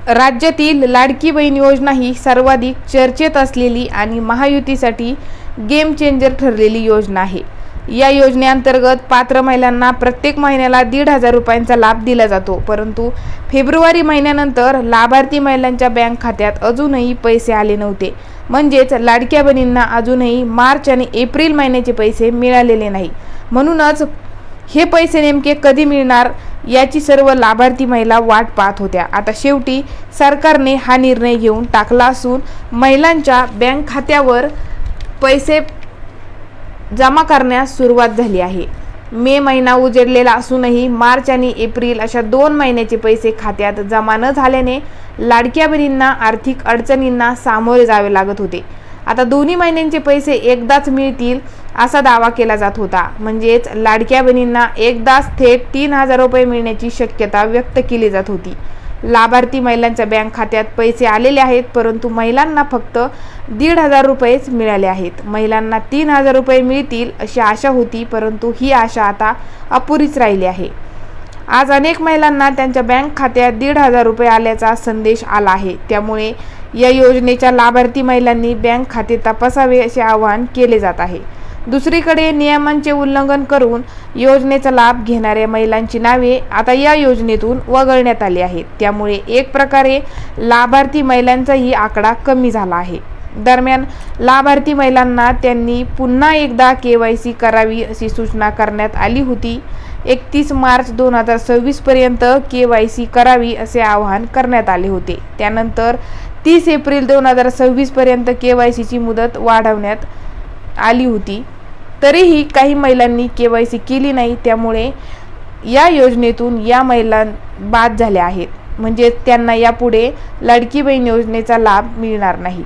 राज्यातील लाडकी बहीण योजना ही सर्वाधिक चर्चेत असलेली आणि महायुतीसाठी गेम चेंजर ठरलेली योजना आहे। या योजनेअंतर्गत पात्र महिलांना प्रत्येक महिन्याला 1,500 रुपयांचा लाभ दिला जातो। परंतु फेब्रुवारी महिन्यानंतर लाभार्थी महिलांच्या बँक खात्यात अजूनही पैसे आले नव्हते। म्हणजेच लाडक्या बहिणींना अजूनही मार्च आणि एप्रिल महिन्याचे पैसे मिळालेले नाही। म्हणूनच हे पैसे नेमके कधी मिळणार याची सर्व लाभार्थी महिला वाट पाहत होत्या। आता शेवटी सरकारने हा निर्णय घेऊन टाकला असून महिलांच्या बँक खात्यावर पैसे जमा करण्यास सुरुवात झाली आहे। मे महिना उजडलेला असूनही मार्च आणि एप्रिल अशा 2 महिन्याचे पैसे खात्यात जमा न झाल्याने लाडक्या बहिणींना आर्थिक अडचणींना सामोरे जावे लागत होते। आता दोन्ही महिन्यांचे पैसे एकदाच मिळतील असा दावा केला जात होता। म्हणजेच लाडक्या बहिणींना एकदाच थेट 3,000 रुपये मिळण्याची शक्यता व्यक्त केली जात होती। लाभार्थी महिलांच्या बँक खात्यात पैसे आलेले आहेत, परंतु महिलांना फक्त 1,500 रुपयेच मिळाले आहेत। महिलांना 3,000 रुपये मिळतील अशी आशा होती, परंतु ही आशा आता अपुरीच राहिली आहे। आज अनेक महिलांना त्यांच्या बँक खात्यात 1,500 रुपये आल्याचा संदेश आला आहे। त्यामुळे या योजनेच्या लाभार्थी महिलांनी बँक खाते तपासावे असे आवाहन केले जात आहे। दुसरीकडे नियमांचे उल्लंघन करून योजनेचा लाभ घेणाऱ्या महिलांची नावे आता या योजनेतून वगळण्यात आली आहेत। त्यामुळे एक प्रकारे लाभार्थी महिलांचाही आकडा कमी झाला आहे। दरम्यान लाभार्थी महिलांना त्यांनी पुन्हा एकदा KYC करावी अशी सूचना करण्यात आली होती। 31 मार्च 2026 पर्यंत KYC करावी असे आवाहन करण्यात आले होते। त्यानंतर 30 एप्रिल 2026 पर्यंत KYC ची मुदत वाढवण्यात आली होती। तरीही काही महिलांनी KYC केली नाही। त्यामुळे या योजनेतून या महिला बाद झाल्या आहेत। म्हणजे त्यांना यापुढे लाडकी बहीण योजनेचा लाभ मिळणार नाही।